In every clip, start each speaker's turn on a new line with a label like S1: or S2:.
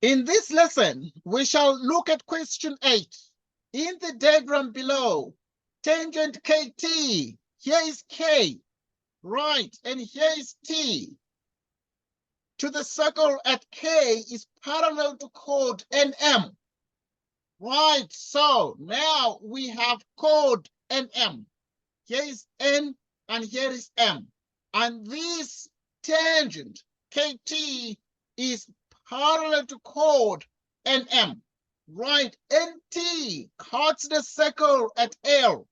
S1: In this lesson, we shall look at question 8. In the diagram below, tangent KT, here is K, right, and here is T. To the circle at K is parallel to chord NM. Right, so now we have chord NM. Here is N and here is M. And this tangent KT is parallel to chord NM. Right, NT cuts the circle at L.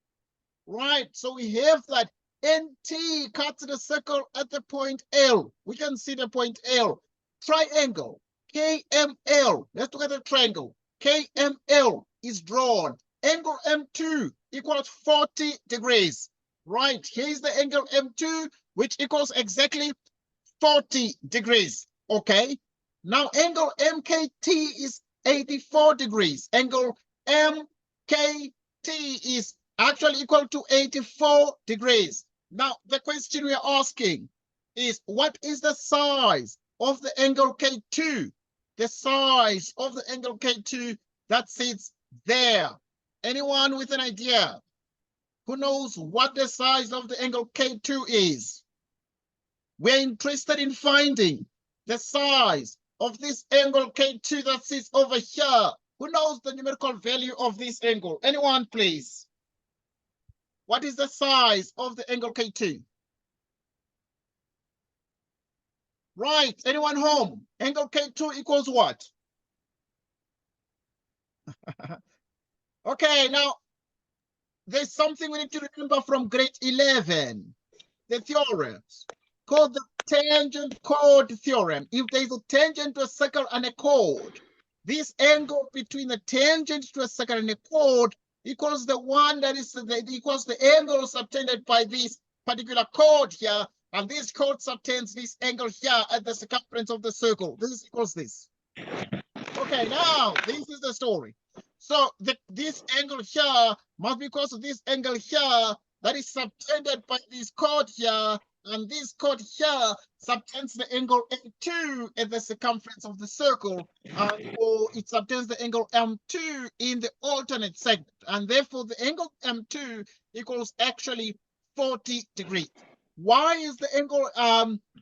S1: Right, so we have that NT cuts the circle at the point L. We can see the point L. Triangle KML. Let's look at the triangle. KML is drawn. Angle M2 equals 40 degrees. Right, here's the angle M2, which equals exactly 40 degrees. Okay, now angle MKT is 84 degrees. Angle MKT is actually equal to 84 degrees. Now, the question we are asking is, what is the size of the angle K2? The size of the angle K2 that sits there. Anyone with an idea? Who knows what the size of the angle K2 is? We're interested in finding the size of this angle K2 that sits over here. Who knows the numerical value of this angle? Anyone, please? What is the size of the angle K2? Right, anyone home? Angle K2 equals what? Okay, now there's something we need to remember from grade 11, the theorems called the tangent chord theorem. If there's a tangent to a circle and a chord, this angle between the tangent to a circle and a chord equals the one that is equals the angle subtended by this particular chord here, and this chord subtends this angle here at the circumference of the circle. This equals this. Okay, now this is the story. So this angle here must be equal to this angle here that is subtended by this chord here, and this chord here subtends the angle M2 at the circumference of the circle, or it subtends the angle M2 in the alternate segment, and therefore the angle M2 equals actually 40 degrees. Why is the angle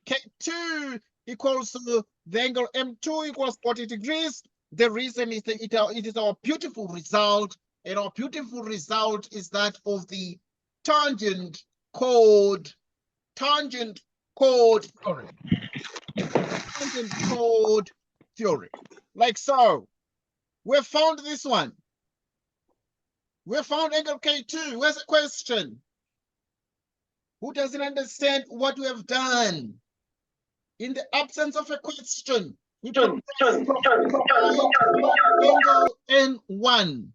S1: K2 equals to the angle M2 equals 40 degrees? The reason is that it is our beautiful result, and our beautiful result is that of the tangent chord theory. Tangent chord theory. Like so. We found this one. We found angle K2. Where's the question? Who doesn't understand what we have done? In the absence of a question, we angle N1.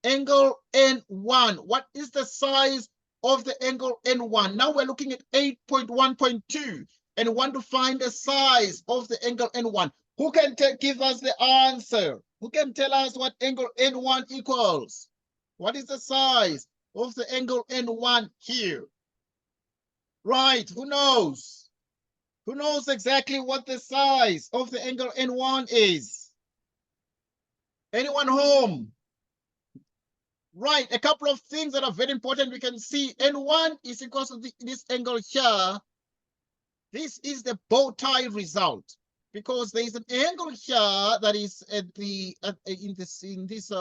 S1: Angle N1. What is the size of the angle N1? Now we're looking at 8.1.2 and want to find the size of the angle N1. Who can give us the answer? Who can tell us what angle N1 equals? What is the size of the angle N1 here? Right, who knows? Who knows exactly what the size of the angle N1 is? Anyone home? Right, a couple of things that are very important. We can see N1 is equal to this angle here. This is the bow tie result, because there is an angle here that is at the in this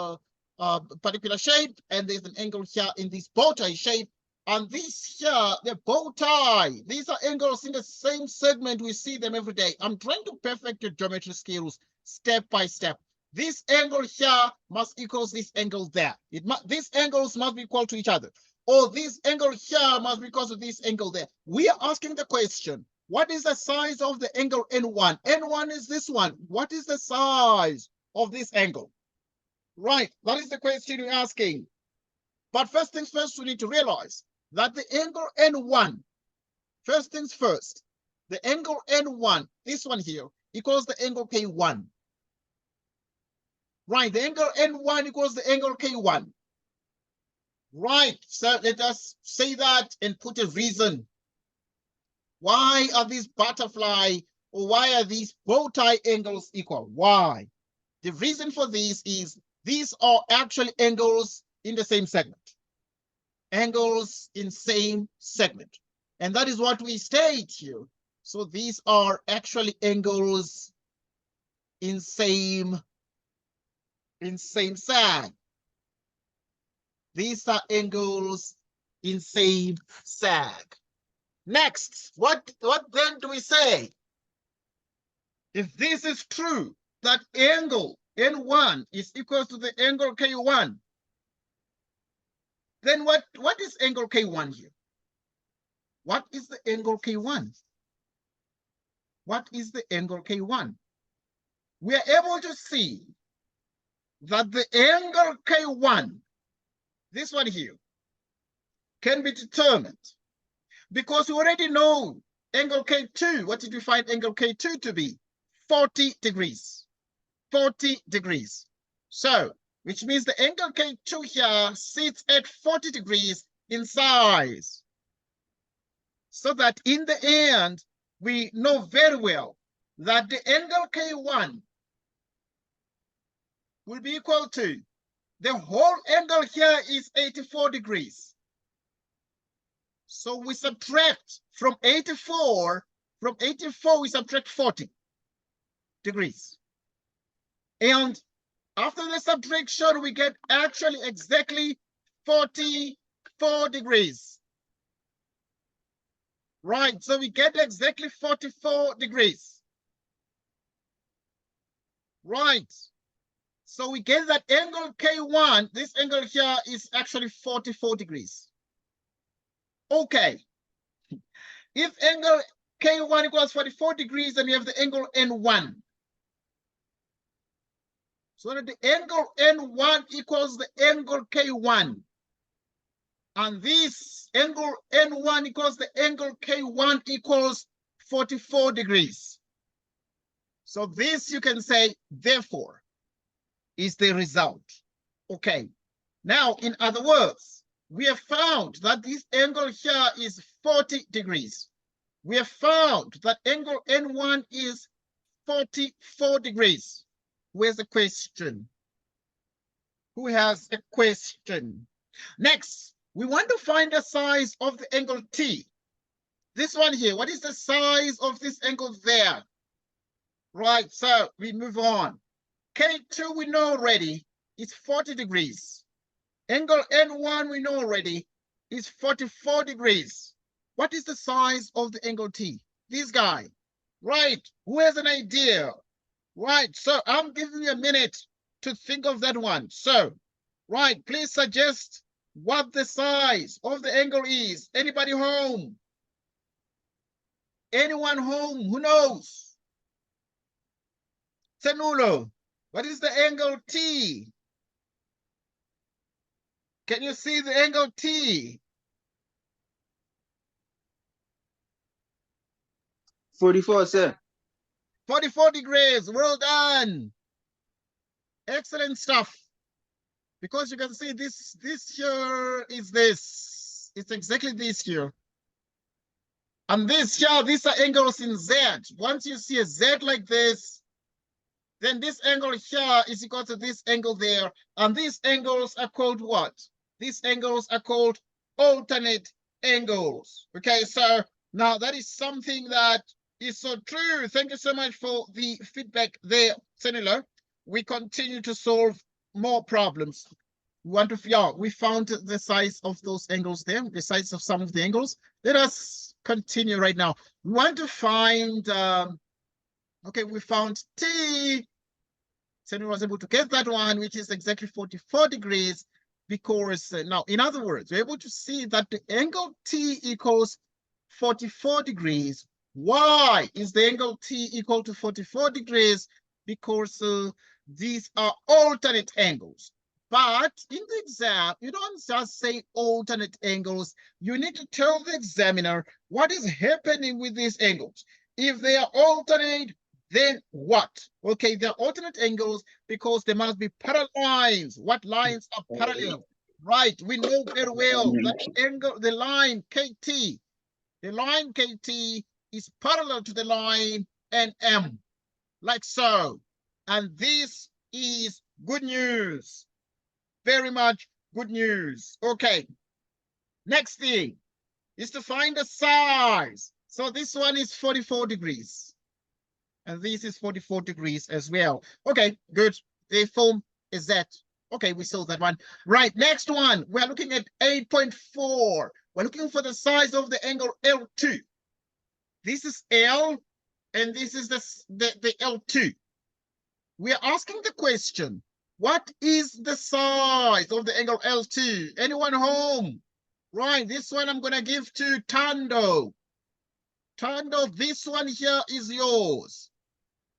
S1: particular shape, and there's an angle here in this bow tie shape. And this here, the bow tie, these are angles in the same segment. We see them every day. I'm trying to perfect your geometry skills step by step. This angle here must equal this angle there. These angles must be equal to each other. Or this angle here must be equal to this angle there. We are asking the question, what is the size of the angle N1? N1 is this one. What is the size of this angle? Right, that is the question we're asking. But first things first, we need to realize that the angle N1, first things first, the angle N1, this one here, equals the angle K1. Right, the angle N1 equals the angle K1. Right, so let us say that and put a reason. Why are these butterfly, or why are these bow tie angles equal? Why? The reason for this is these are actually angles in the same segment. Angles in same segment. And that is what we state here. So these are actually angles in same sag. These are angles in same sag. Next, what then do we say? If this is true, that angle N1 is equal to the angle K1, then what is angle K1 here? What is the angle K1? What is the angle K1? We are able to see that the angle K1, this one here, can be determined because we already know angle K2. What did we find angle K2 to be? 40 degrees. 40 degrees. So, which means the angle K2 here sits at 40 degrees in size. So that in the end, we know very well that the angle K1 will be equal to the whole angle here is 84 degrees. So we subtract from 84 we subtract 40 degrees. And after the subtraction, we get actually exactly 44 degrees. Right, so we get exactly 44 degrees. Right. So we get that angle K1, this angle here is actually 44 degrees. Okay. If angle K1 equals 44 degrees, then we have the angle N1. So that the angle N1 equals the angle K1. And this angle N1 equals the angle K1 equals 44 degrees. So this you can say, therefore, is the result. Okay. Now, in other words, we have found that this angle here is 40 degrees. We have found that angle N1 is 44 degrees. Where's the question? Who has a question? Next, we want to find the size of the angle T. This one here, what is the size of this angle there? Right, so we move on. K2 we know already is 40 degrees. Angle N1 we know already is 44 degrees. What is the size of the angle T? This guy. Right, who has an idea? Right, so I'm giving you a minute to think of that one. So, right, please suggest what the size of the angle is. Anybody home? Anyone home who knows? Tenulo, what is the angle T? Can you see the angle T?
S2: 44, sir.
S1: 44 degrees. Well done. Excellent stuff. Because you can see this here is this. It's exactly this here. And this here, these are angles in Z. Once you see a Z like this, then this angle here is equal to this angle there. And these angles are called what? These angles are called alternate angles. Okay, so now that is something that is so true. Thank you so much for the feedback there, Senilo. We continue to solve more problems. We found the size of those angles there, the size of some of the angles. Let us continue right now. We want to find, okay, we found T. Senilo was able to get that one, which is exactly 44 degrees, because now, in other words, we're able to see that the angle T equals 44 degrees. Why is the angle T equal to 44 degrees? Because these are alternate angles. But in the exam, you don't just say alternate angles. You need to tell the examiner what is happening with these angles. If they are alternate, then what? Okay, they're alternate angles because there must be parallel lines. What lines are parallel? Right, we know very well that angle, the line KT, is parallel to the line NM, like so. And this is good news. Very much good news. Okay. Next thing is to find the size. So this one is 44 degrees. And this is 44 degrees as well. Okay, good. The form is that. Okay, we saw that one. Right, next one. We're looking at 8.4. We're looking for the size of the angle L2. This is L, and this is the L2. We are asking the question, what is the size of the angle L2? Anyone home? Right, this one I'm going to give to Tando. Tando, this one here is yours.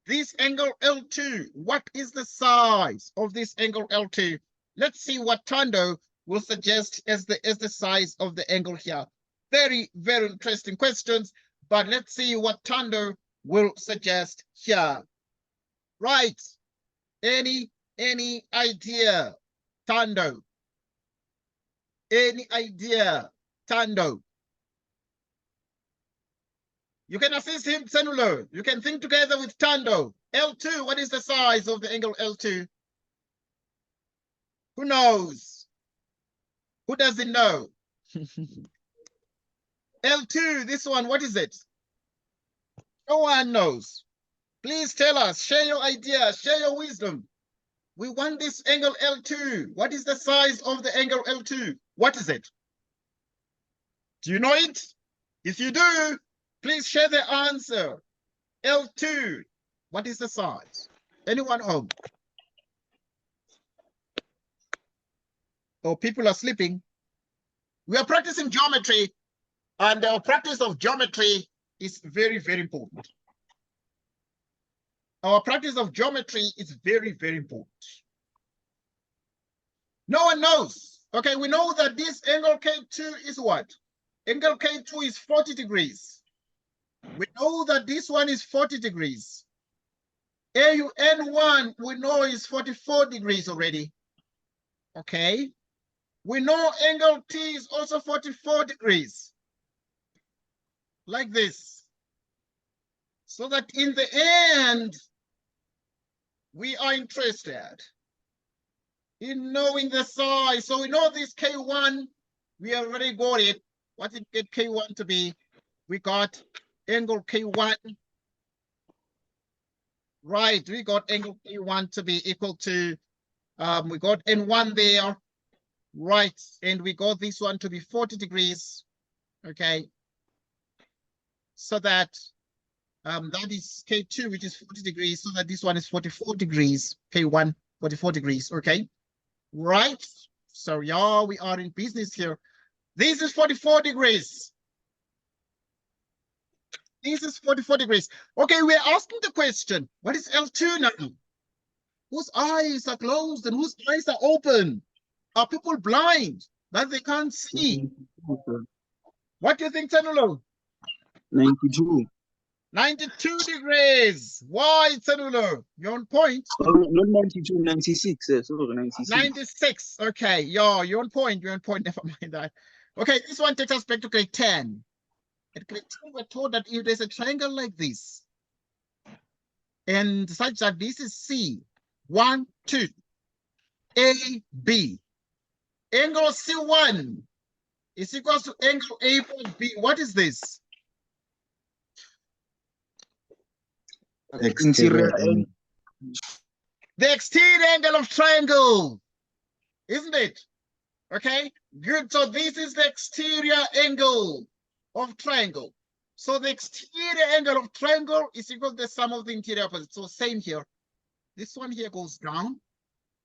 S1: This angle L2, what is the size of this angle L2? Let's see what Tando will suggest as the size of the angle here. Very, very interesting questions, but let's see what Tando will suggest here. Right. Any idea, Tando? Any idea, Tando? You can assist him, Senulo. You can think together with Tando. L2, what is the size of the angle L2? Who knows? Who doesn't know? L2, this one, what is it? No one knows. Please tell us, share your idea, share your wisdom. We want this angle L2. What is the size of the angle L2? What is it? Do you know it? If you do, please share the answer. L2, what is the size? Anyone home? Oh, people are sleeping. We are practicing geometry, and our practice of geometry is very, very important. Our practice of geometry is very, very important. No one knows. Okay, we know that this angle K2 is what? Angle K2 is 40 degrees. We know that this one is 40 degrees. AUN1, we know is 44 degrees already. Okay. We know angle T is also 44 degrees. Like this. So that in the end, we are interested in knowing the size. So we know this K1, we already got it. What did get K1 to be? We got angle K1. Right, we got angle K1 to be equal to, we got N1 there. Right, and we got this one to be 40 degrees. Okay. So that that is K2, which is 40 degrees, so that this one is 44 degrees, K1, 44 degrees, okay? Right, so yeah, we are in business here. This is 44 degrees. This is 44 degrees. Okay, we're asking the question, what is L2 now? Whose eyes are closed and whose eyes are open? Are people blind that they can't see? What do you think, Tanulo?
S2: 92.
S1: 92 degrees. Why, Tanulo? You're on point.
S2: Oh, not 92, 96. Sorry, 96.
S1: 96. Okay, you're on point. You're on point. Never mind that. Okay, this one takes us back to grade 10. At grade 10, we're told that if there's a triangle like this, and such that this is C, 1, 2, A, B. Angle C1 is equal to angle A plus B. What is this?
S2: Interior angle.
S1: The exterior angle of triangle, isn't it? Okay, good. So this is the exterior angle of triangle. So the exterior angle of triangle is equal to the sum of the interior opposites. So same here. This one here goes down,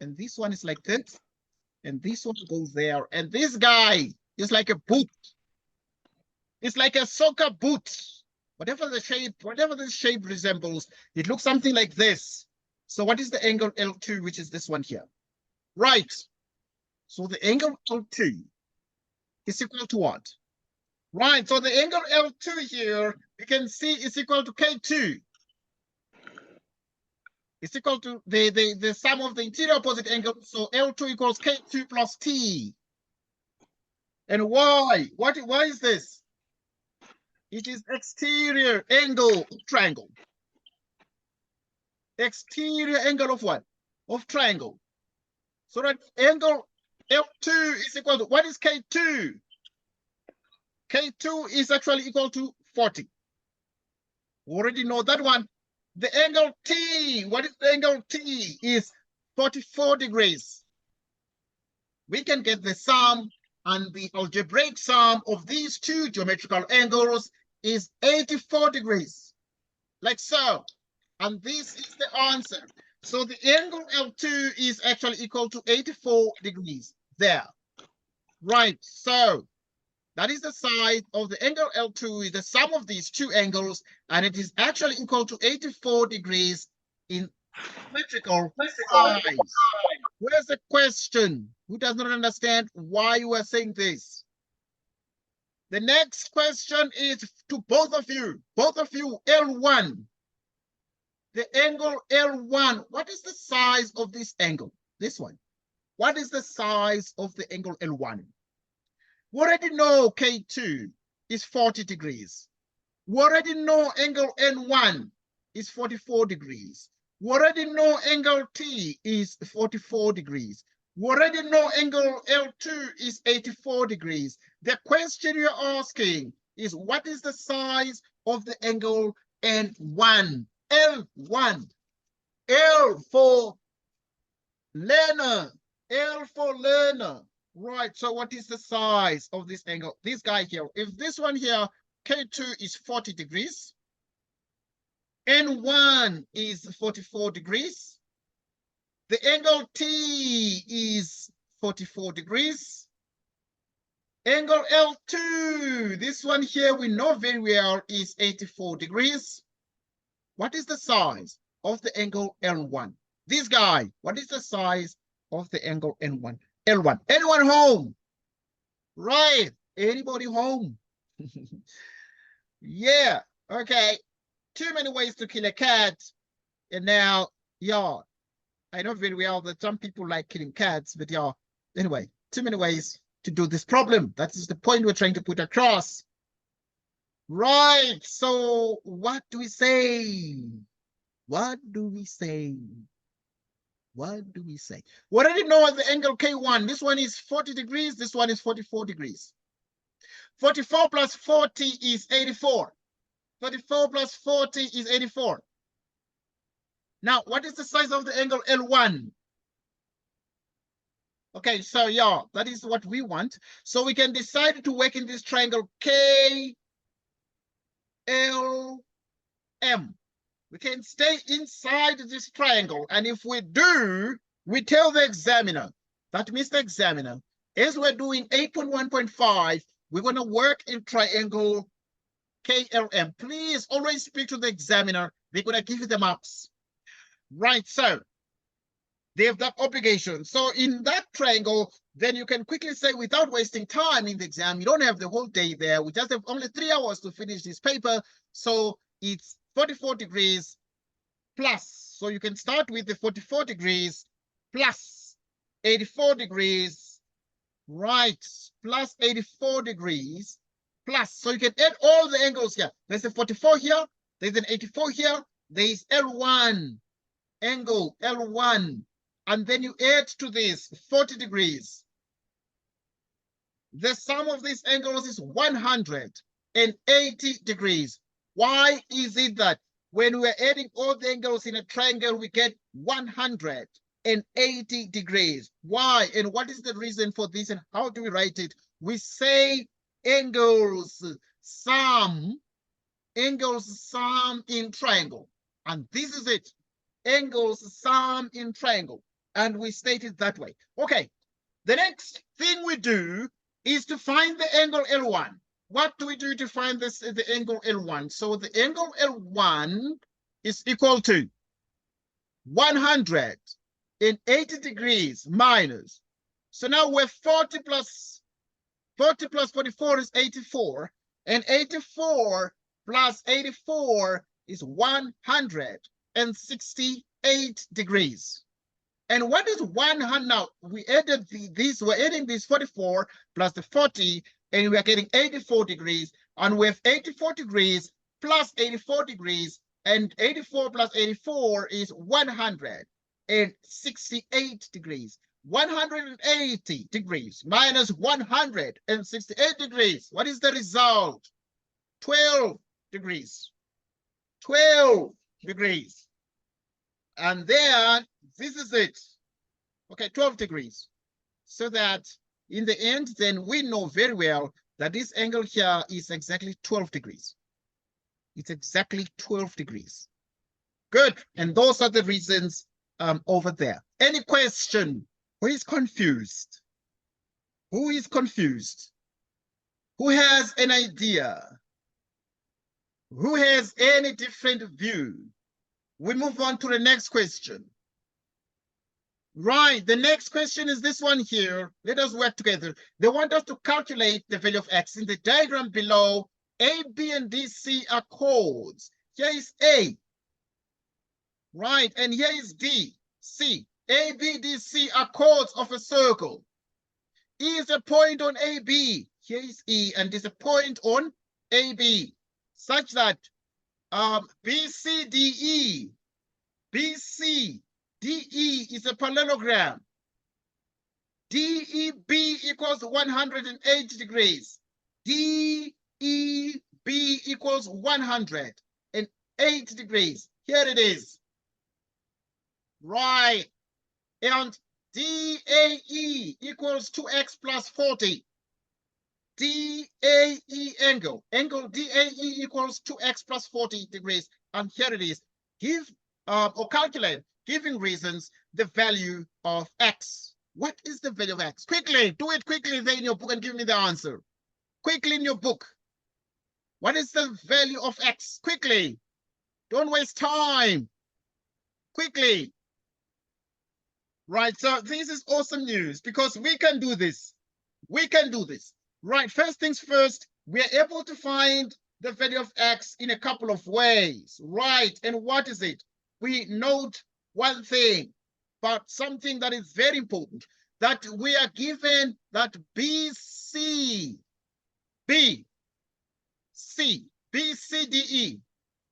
S1: and this one is like this, and this one goes there. And this guy is like a boot. It's like a soccer boot. Whatever the shape resembles, it looks something like this. So what is the angle L2, which is this one here? Right. So the angle L2 is equal to what? Right. So the angle L2 here, we can see is equal to K2. It's equal to the sum of the interior opposite angles. So L2 equals K2 plus T. And why? Why is this? It is exterior angle of triangle. Exterior angle of what? of triangle. So that angle L2 is equal to, what is K2? K2 is actually equal to 40. We already know that one. The angle T, what is the angle T? Is 44 degrees. We can get the sum, and the algebraic sum of these two geometrical angles is 84 degrees, like so. And this is the answer. So the angle L2 is actually equal to 84 degrees there. Right, so that is the side of the angle L2 is the sum of these two angles, and it is actually equal to 84 degrees in symmetrical size. Where's the question? Who does not understand why you are saying this? The next question is to both of you, L1. The angle L1, what is the size of this angle? This one. What is the size of the angle L1? We already know K2 is 40 degrees. We already know angle N1 is 44 degrees. We already know angle T is 44 degrees. We already know angle L2 is 84 degrees. The question you're asking is, what is the size of the angle N1? L1. L for learner. L for learner. Right, so what is the size of this angle? This guy here, if this one here, K2 is 40 degrees, N1 is 44 degrees, the angle T is 44 degrees, angle L2, this one here we know very well is 84 degrees. What is the size of the angle L1? This guy, what is the size of the angle N1? L1. Anyone home? Right. Anybody home? Yeah. Okay. Too many ways to kill a cat. And now, yeah, I know very well that some people like killing cats, but yeah, anyway, too many ways to do this problem. That is the point we're trying to put across. Right. So what do we say? What do we say? What do we say? We already know the angle K1. This one is 40 degrees. This one is 44 degrees. 44 plus 40 is 84. 44 plus 40 is 84. Now, what is the size of the angle L1? Okay, so yeah, that is what we want. So we can decide to work in this triangle KLM. We can stay inside this triangle. And if we do, we tell the examiner that, Mr. Examiner, as we're doing 8.1.5, we're going to work in triangle KLM. Please always speak to the examiner. They're going to give you the marks. Right, so they have that obligation. So in that triangle, then you can quickly say, without wasting time in the exam, you don't have the whole day there. We just have only 3 hours to finish this paper. So it's 44 degrees plus. So you can start with the 44 degrees plus 84 degrees, right? Plus 84 degrees plus. So you can add all the angles here. There's a 44 here. There's an 84 here. There is L1, angle L1. And then you add to this 40 degrees. The sum of these angles is 180 degrees. Why is it that when we're adding all the angles in a triangle, we get 180 degrees? Why? And what is the reason for this? And how do we write it? We say angles sum in triangle. And this is it. Angles sum in triangle. And we state it that way. Okay. The next thing we do is to find the angle L1. What do we do to find the angle L1? So the angle L1 is equal to 180 degrees minus. So now we're 40 plus 44 is 84. And 84 plus 84 is 168 degrees. And what is 100? Now we added we're adding this 44 plus the 40, and we are getting 84 degrees. And we have 84 degrees plus 84 degrees, and 84 plus 84 is 100. 168 degrees. 180 degrees minus 168 degrees. What is the result? 12 degrees. 12 degrees. And then this is it. Okay, 12 degrees. So that in the end, then we know very well that this angle here is exactly 12 degrees. It's exactly 12 degrees. Good. And those are the reasons over there. Any question? Who is confused? Who is confused? Who has an idea? Who has any different view? We move on to the next question. Right, the next question is this one here. Let us work together. They want us to calculate the value of x. In the diagram below, A, B, and D, C are chords. Here is A. Right, and here is D, C. A, B, D, C are chords of a circle. E is a point on AB. Here is E, and is a point on AB, such that BCDE, BCDE is a parallelogram. DEB equals 180 degrees. DEB equals 108 degrees. Here it is. Right. And DAE equals 2x plus 40. DAE angle DAE equals 2x plus 40 degrees. And here it is. Give or calculate, giving reasons, the value of x. What is the value of x? Quickly, do it quickly there in your book and give me the answer. Quickly in your book. What is the value of x? Quickly. Don't waste time. Quickly. Right, so this is awesome news because we can do this. We can do this. Right, first things first, we are able to find the value of x in a couple of ways. Right, and what is it? We note one thing, but something that is very important, that we are given that BC, BCDE,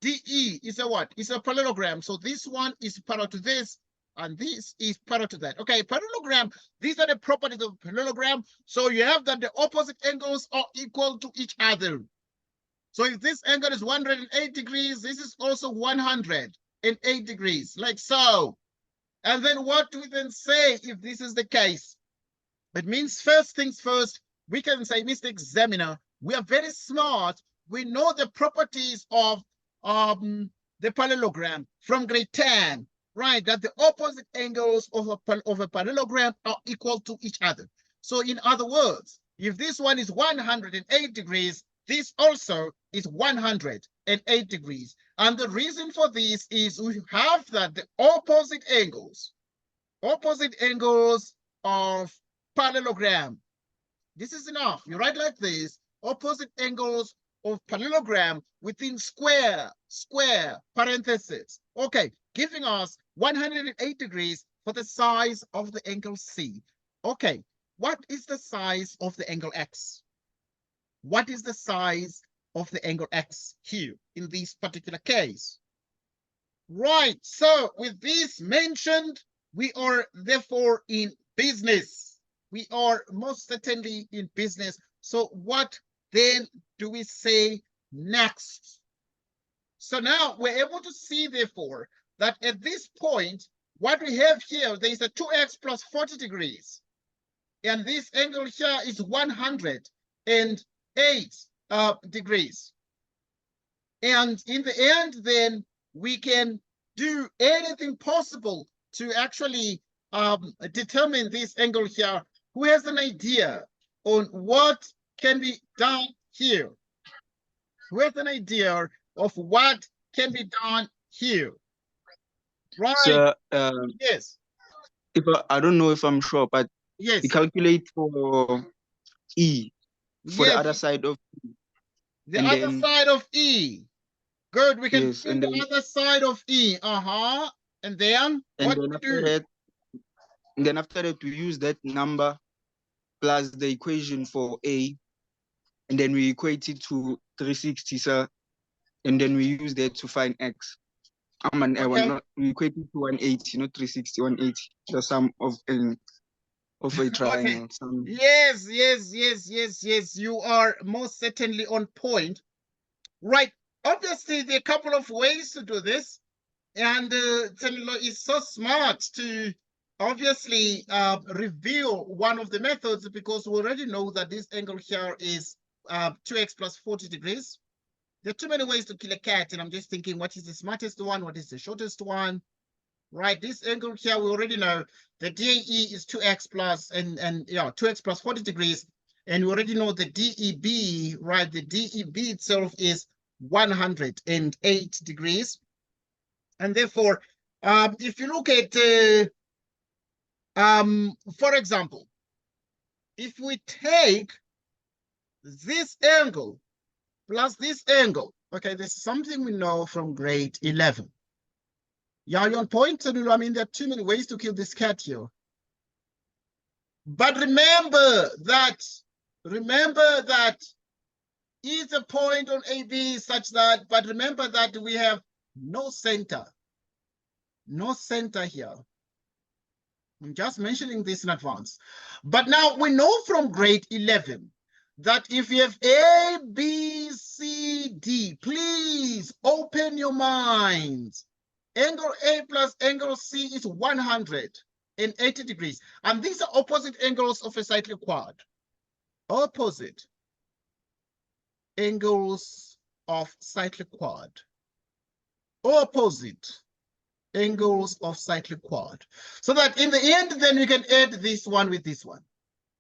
S1: DE is a what? It's a parallelogram. So this one is parallel to this, and this is parallel to that. Okay, parallelogram, these are the properties of parallelogram. So you have that the opposite angles are equal to each other. So if this angle is 108 degrees, this is also 108 degrees, like so. And then what do we then say if this is the case? It means first things first, we can say, Mr. Examiner, we are very smart. We know the properties of the parallelogram from grade 10, right? That the opposite angles of a parallelogram are equal to each other. So in other words, if this one is 108 degrees, this also is 108 degrees. And the reason for this is we have that the opposite angles of parallelogram. This is enough. You write like this, opposite angles of parallelogram within square parentheses. Okay, giving us 108 degrees for the size of the angle C. Okay, what is the size of the angle X? What is the size of the angle X here in this particular case? Right, so with this mentioned, we are therefore in business. We are most certainly in business. So what then do we say next? So now we're able to see, therefore, that at this point, what we have here, there is a 2x plus 40 degrees. And this angle here is 108 degrees. And in the end, then we can do anything possible to actually determine this angle here. Who has an idea on what can be done here? Who has an idea of what can be done here? Right.
S2: So,
S1: yes.
S2: If I don't know if I'm sure, but
S1: yes,
S2: we calculate for E for
S1: yes,
S2: the other side of E.
S1: The other side of E. Good. We can
S2: yes,
S1: find the other side of E. And then what do we do?
S2: And then after that, we use that number plus the equation for A, and then we equate it to 360, sir. And then we use that to find X.
S1: Okay.
S2: We equate it to 180, not 360, 180. The sum of a triangle.
S1: Okay. Yes, yes, yes, yes, yes. You are most certainly on point. Right. Obviously, there are a couple of ways to do this. And Tenilo is so smart to obviously reveal one of the methods, because we already know that this angle here is 2x plus 40 degrees. There are too many ways to kill a cat, and I'm just thinking, what is the smartest one? What is the shortest one? Right, this angle here, we already know the DAE is 2x plus, and yeah, 2x plus 40 degrees. And we already know the DEB, right? The DEB itself is 108 degrees. And therefore, if you look at, for example, if we take this angle plus this angle, okay, this is something we know from grade 11. Yeah, you're on point. I mean, there are too many ways to kill this cat here. But remember that is a point on AB such that, but remember that we have no center here. I'm just mentioning this in advance. But now we know from grade 11 that if you have A, B, C, D, please open your minds. Angle A plus angle C is 180 degrees. And these are opposite angles of a cyclic quad. Opposite angles of cyclic quad. Opposite angles of cyclic quad. So that in the end, then we can add this one with this one.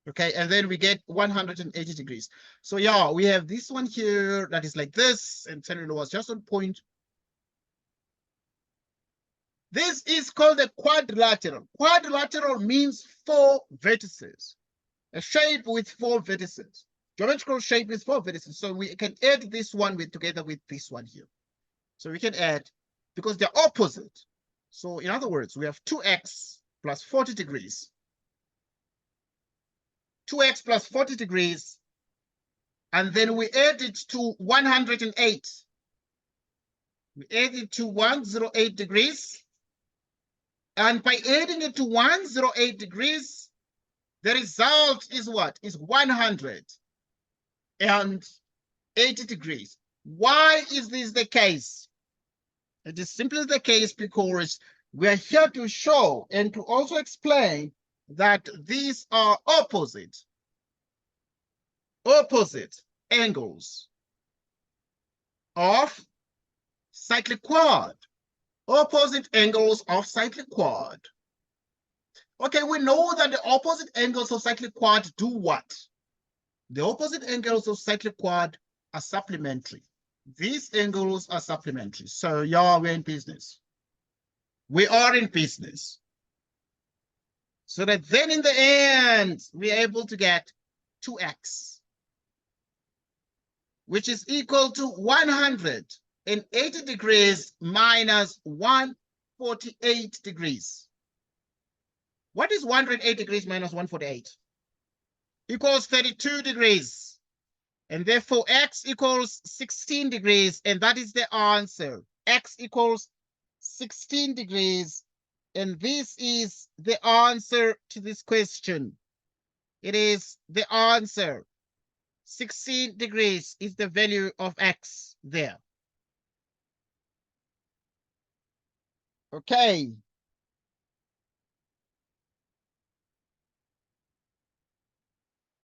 S1: Okay, and then we get 180 degrees. So yeah, we have this one here that is like this, and Tenilo was just on point. This is called a quadrilateral. Quadrilateral means 4 vertices. A shape with 4 vertices. Geometrical shape with 4 vertices. So we can add this one together with this one here. So we can add, because they're opposite. So in other words, we have 2x plus 40 degrees. 2x plus 40 degrees. And then we add it to 108. We add it to 108 degrees. And by adding it to 108 degrees, the result is what? Is 180 degrees. Why is this the case? It is simply the case because we are here to show and to also explain that these are opposite angles of cyclic quad. Opposite angles of cyclic quad. Okay, we know that the opposite angles of cyclic quad do what? The opposite angles of cyclic quad are supplementary. These angles are supplementary. So yeah, we're in business. We are in business. So that then in the end, we're able to get 2x, which is equal to 180 degrees minus 148 degrees. What is 180 degrees minus 148? Equals 32 degrees. And therefore, x equals 16 degrees. And that is the answer. X equals 16 degrees. And this is the answer to this question. It is the answer. 16 degrees is the value of x there. Okay.